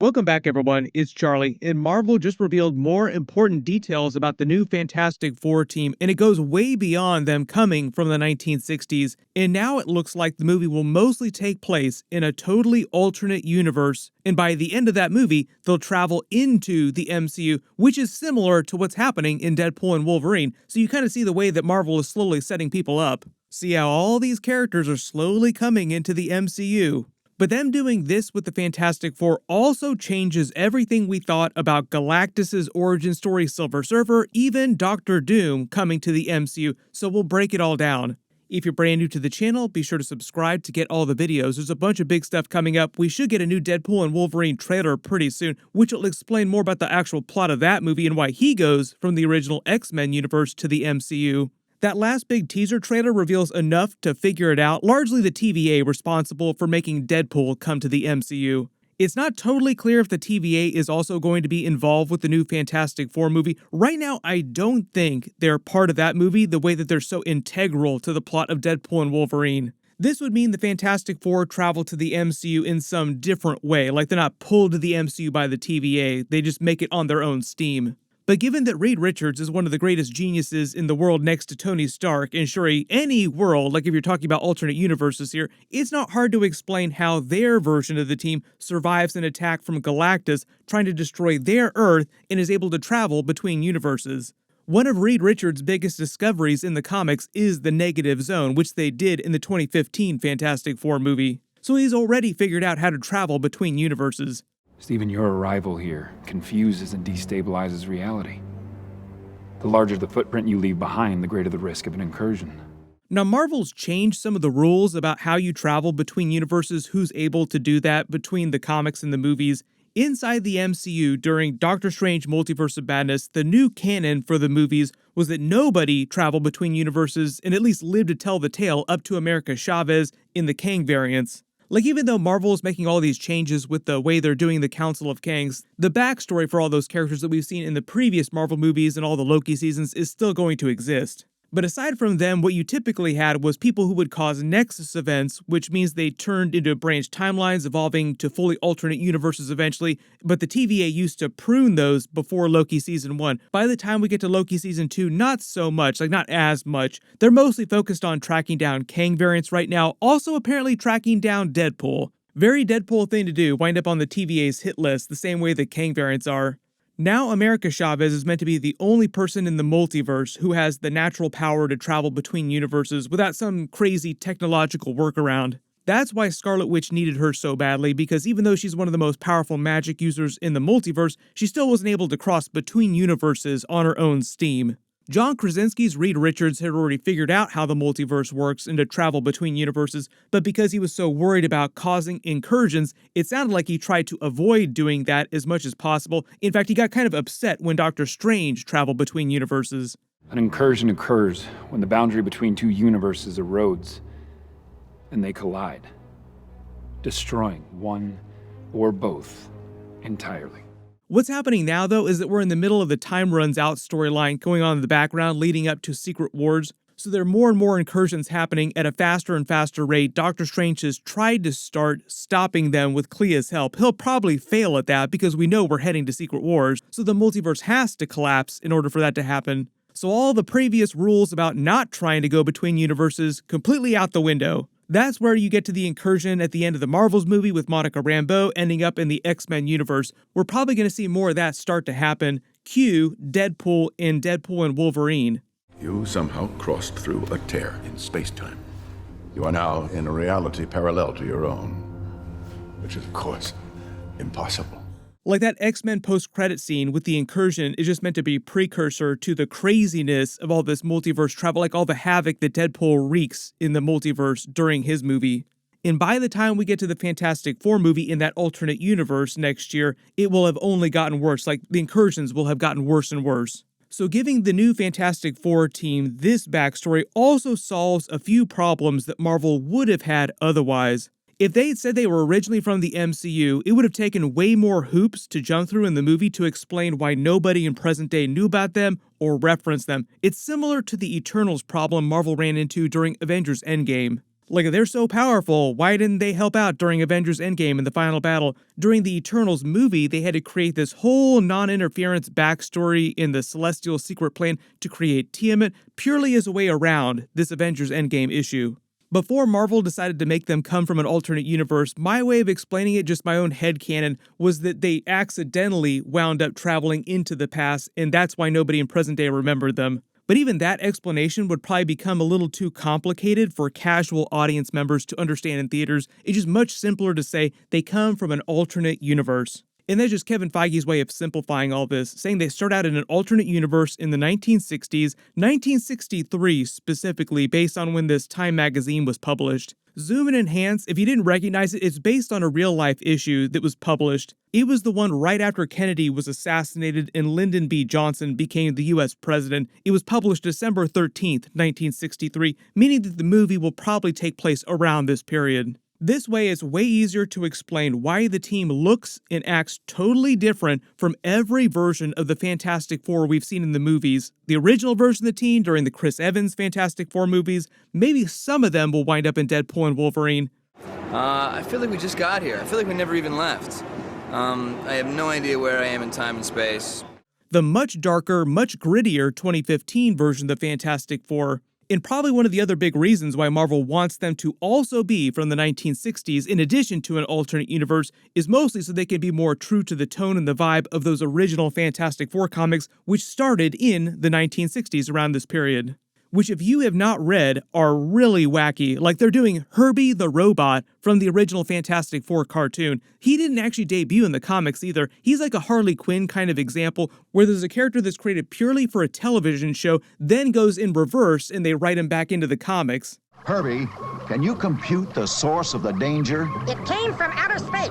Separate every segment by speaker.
Speaker 1: Welcome back, everyone. It's Charlie, and Marvel just revealed more important details about the new Fantastic Four team, and it goes way beyond them coming from the 1960s. And now it looks like the movie will mostly take place in a totally alternate universe, and by the end of that movie, they'll travel into the MCU, which is similar to what's happening in Deadpool and Wolverine. So you kind of see the way that Marvel is slowly setting people up. See how all these characters are slowly coming into the MCU. But them doing this with the Fantastic Four also changes everything we thought about Galactus' origin story, Silver Surfer, even Doctor Doom coming to the MCU, so we'll break it all down. If you're brand new to the channel, be sure to subscribe to get all the videos. There's a bunch of big stuff coming up. We should get a new Deadpool and Wolverine trailer pretty soon, which will explain more about the actual plot of that movie and why he goes from the original X-Men universe to the MCU. That last big teaser trailer reveals enough to figure it out, largely the TVA responsible for making Deadpool come to the MCU. It's not totally clear if the TVA is also going to be involved with the new Fantastic Four movie. Right now, I don't think they're part of that movie the way that they're so integral to the plot of Deadpool and Wolverine. This would mean the Fantastic Four travel to the MCU in some different way, like they're not pulled to the MCU by the TVA, they just make it on their own steam. But given that Reed Richards is one of the greatest geniuses in the world next to Tony Stark, and sure, any world, like if you're talking about alternate universes here, it's not hard to explain how their version of the team survives an attack from Galactus trying to destroy their Earth and is able to travel between universes. One of Reed Richards' biggest discoveries in the comics is the negative zone, which they did in the 2015 Fantastic Four movie. So he's already figured out how to travel between universes.
Speaker 2: Stephen, your arrival here confuses and destabilizes reality. The larger the footprint you leave behind, the greater the risk of an incursion.
Speaker 1: Now, Marvel's changed some of the rules about how you travel between universes, who's able to do that between the comics and the movies. Inside the MCU, during Doctor Strange Multiverse of Madness, the new canon for the movies was that nobody traveled between universes and at least lived to tell the tale up to America Chavez in the Kang variants. Like, even though Marvel is making all these changes with the way they're doing the Council of Kangs, the backstory for all those characters that we've seen in the previous Marvel movies and all the Loki seasons is still going to exist. But aside from them, what you typically had was people who would cause Nexus events, which means they turned into branched timelines, evolving to fully alternate universes eventually, but the TVA used to prune those before Loki Season 1. By the time we get to Loki Season 2, not so much, like not as much. They're mostly focused on tracking down Kang variants right now, also apparently tracking down Deadpool. Very Deadpool thing to do, wind up on the TVA's hit list, the same way that Kang variants are. Now, America Chavez is meant to be the only person in the multiverse who has the natural power to travel between universes without some crazy technological workaround. That's why Scarlet Witch needed her so badly, because even though she's one of the most powerful magic users in the multiverse, she still wasn't able to cross between universes on her own steam. John Krasinski's Reed Richards had already figured out how the multiverse works and to travel between universes, but because he was so worried about causing incursions, it sounded like he tried to avoid doing that as much as possible. In fact, he got kind of upset when Doctor Strange traveled between universes.
Speaker 2: An incursion occurs when the boundary between two universes erodes, and they collide, destroying one or both entirely.
Speaker 1: What's happening now, though, is that we're in the middle of the Time Runs Out storyline going on in the background leading up to Secret Wars, so there are more and more incursions happening at a faster and faster rate. Doctor Strange has tried to start stopping them with Clea's help. He'll probably fail at that because we know we're heading to Secret Wars, so the multiverse has to collapse in order for that to happen. So all the previous rules about not trying to go between universes completely out the window. That's where you get to the incursion at the end of the Marvels movie with Monica Rambeau ending up in the X-Men universe. We're probably going to see more of that start to happen. Cue Deadpool in Deadpool and Wolverine.
Speaker 3: You somehow crossed through a tear in space-time. You are now in a reality parallel to your own, which is, of course, impossible.
Speaker 1: Like that X-Men post-credit scene with the incursion is just meant to be precursor to the craziness of all this multiverse travel, like all the havoc that Deadpool wreaks in the multiverse during his movie. And by the time we get to the Fantastic Four movie in that alternate universe next year, it will have only gotten worse, like the incursions will have gotten worse and worse. So giving the new Fantastic Four team this backstory also solves a few problems that Marvel would have had otherwise. If they had said they were originally from the MCU, it would have taken way more hoops to jump through in the movie to explain why nobody in present day knew about them or referenced them. It's similar to the Eternals problem Marvel ran into during Avengers Endgame. Like, if they're so powerful, why didn't they help out during Avengers Endgame in the final battle? During the Eternals movie, they had to create this whole non-interference backstory in the Celestial Secret Plane to create Tiamat purely as a way around this Avengers Endgame issue. Before Marvel decided to make them come from an alternate universe, my way of explaining it, just my own headcanon, was that they accidentally wound up traveling into the past, and that's why nobody in present day remembered them. But even that explanation would probably become a little too complicated for casual audience members to understand in theaters. It's just much simpler to say they come from an alternate universe. And that's just Kevin Feige's way of simplifying all this, saying they start out in an alternate universe in the 1960s, 1963 specifically, based on when this Time magazine was published. Zoom and enhance, if you didn't recognize it, it's based on a real-life issue that was published. It was the one right after Kennedy was assassinated and Lyndon B. Johnson became the U.S. president. It was published December 13th, 1963, meaning that the movie will probably take place around this period. This way, it's way easier to explain why the team looks and acts totally different from every version of the Fantastic Four we've seen in the movies. The original version of the team during the Chris Evans Fantastic Four movies, maybe some of them will wind up in Deadpool and Wolverine.
Speaker 4: I feel like we just got here. I feel like we never even left. I have no idea where I am in time and space.
Speaker 1: The much darker, much grittier 2015 version of the Fantastic Four. And probably one of the other big reasons why Marvel wants them to also be from the 1960s in addition to an alternate universe is mostly so they can be more true to the tone and the vibe of those original Fantastic Four comics, which started in the 1960s around this period. Which, if you have not read, are really wacky. Like, they're doing Herbie the Robot from the original Fantastic Four cartoon. He didn't actually debut in the comics either. He's like a Harley Quinn kind of example, where there's a character that's created purely for a television show, then goes in reverse and they write him back into the comics.
Speaker 5: Herbie, can you compute the source of the danger?
Speaker 6: It came from outer space,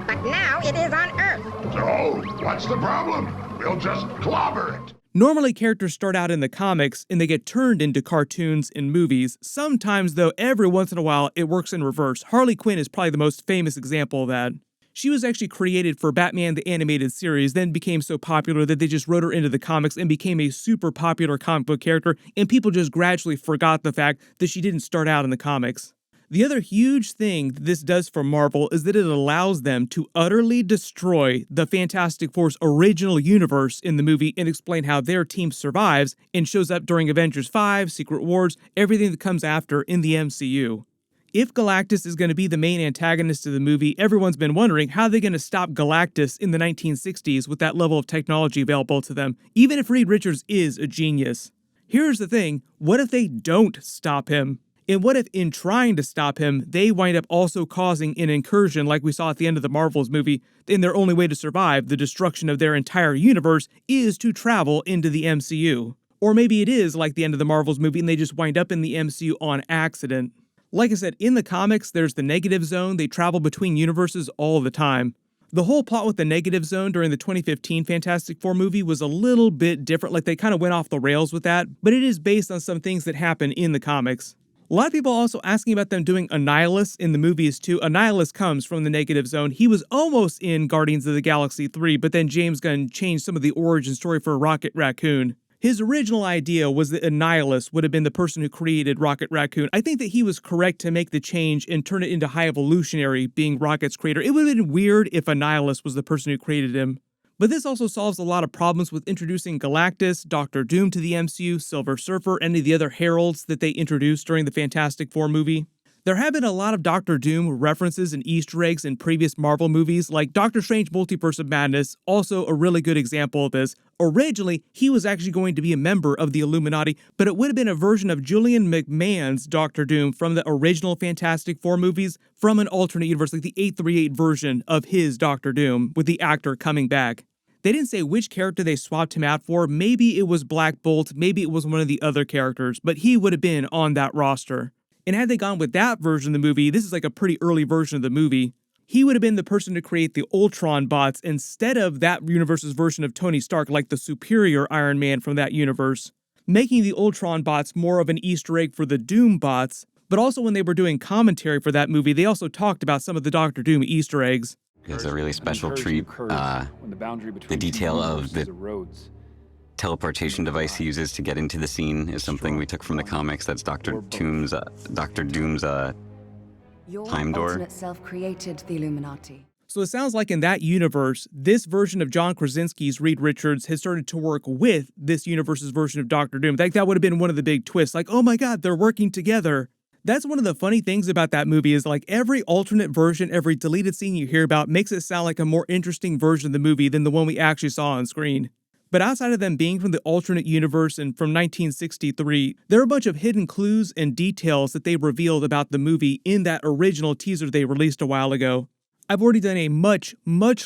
Speaker 6: but now it is on Earth.
Speaker 3: So, what's the problem? We'll just clobber it.
Speaker 1: Normally, characters start out in the comics and they get turned into cartoons and movies. Sometimes, though, every once in a while, it works in reverse. Harley Quinn is probably the most famous example of that. She was actually created for Batman the Animated Series, then became so popular that they just wrote her into the comics and became a super popular comic book character, and people just gradually forgot the fact that she didn't start out in the comics. The other huge thing that this does for Marvel is that it allows them to utterly destroy the Fantastic Four's original universe in the movie and explain how their team survives and shows up during Avengers 5, Secret Wars, everything that comes after in the MCU. If Galactus is going to be the main antagonist of the movie, everyone's been wondering how they're going to stop Galactus in the 1960s with that level of technology available to them, even if Reed Richards is a genius. Here's the thing, what if they don't stop him? And what if, in trying to stop him, they wind up also causing an incursion like we saw at the end of the Marvels movie, and their only way to survive the destruction of their entire universe is to travel into the MCU? Or maybe it is like the end of the Marvels movie and they just wind up in the MCU on accident. Like I said, in the comics, there's the negative zone. They travel between universes all the time. The whole plot with the negative zone during the 2015 Fantastic Four movie was a little bit different, like they kind of went off the rails with that, but it is based on some things that happen in the comics. A lot of people are also asking about them doing Annihilus in the movies too. Annihilus comes from the negative zone. He was almost in Guardians of the Galaxy 3, but then James Gunn changed some of the origin story for Rocket Raccoon. His original idea was that Annihilus would have been the person who created Rocket Raccoon. I think that he was correct to make the change and turn it into High Evolutionary being Rocket's creator. It would have been weird if Annihilus was the person who created him. But this also solves a lot of problems with introducing Galactus, Doctor Doom to the MCU, Silver Surfer, any of the other heralds that they introduced during the Fantastic Four movie. There have been a lot of Doctor Doom references and Easter eggs in previous Marvel movies, like Doctor Strange Multiverse of Madness, also a really good example of this. Originally, he was actually going to be a member of the Illuminati, but it would have been a version of Julian McMahon's Doctor Doom from the original Fantastic Four movies from an alternate universe, like the 838 version of his Doctor Doom, with the actor coming back. They didn't say which character they swapped him out for. Maybe it was Black Bolt, maybe it was one of the other characters, but he would have been on that roster. And had they gone with that version of the movie, this is like a pretty early version of the movie, he would have been the person to create the Ultron bots instead of that universe's version of Tony Stark, like the superior Iron Man from that universe, making the Ultron bots more of an Easter egg for the Doom bots. But also when they were doing commentary for that movie, they also talked about some of the Doctor Doom Easter eggs.
Speaker 7: It's a really special treat. The detail of the teleportation device he uses to get into the scene is something we took from the comics. That's Doctor Doom's
Speaker 8: Your
Speaker 7: time door.
Speaker 8: alternate self created the Illuminati.
Speaker 1: So it sounds like in that universe, this version of John Krasinski's Reed Richards has started to work with this universe's version of Doctor Doom. Like that would have been one of the big twists. Like, oh my God, they're working together. That's one of the funny things about that movie is like every alternate version, every deleted scene you hear about makes it sound like a more interesting version of the movie than the one we actually saw on screen. But outside of them being from the alternate universe and from 1963, there are a bunch of hidden clues and details that they revealed about the movie in that original teaser they released a while ago. I've already done a much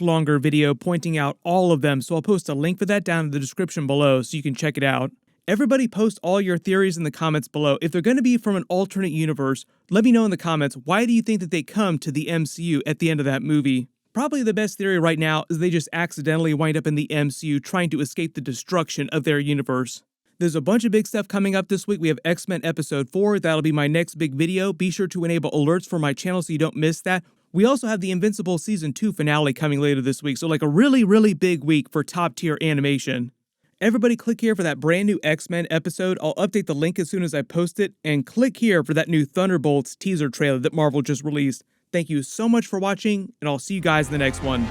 Speaker 1: longer video pointing out all of them, so I'll post a link for that down in the description below so you can check it out. Everybody post all your theories in the comments below. If they're going to be from an alternate universe, let me know in the comments, why do you think that they come to the MCU at the end of that movie? Probably the best theory right now is they just accidentally wind up in the MCU trying to escape the destruction of their universe. There's a bunch of big stuff coming up this week. We have X-Men Episode 4. That'll be my next big video. Be sure to enable alerts for my channel so you don't miss that. We also have the Invincible Season 2 finale coming later this week, so like a really big week for top-tier animation. Everybody click here for that brand new X-Men episode. I'll update the link as soon as I post it, and click here for that new Thunderbolts teaser trailer that Marvel just released. Thank you so much for watching, and I'll see you guys in the next one.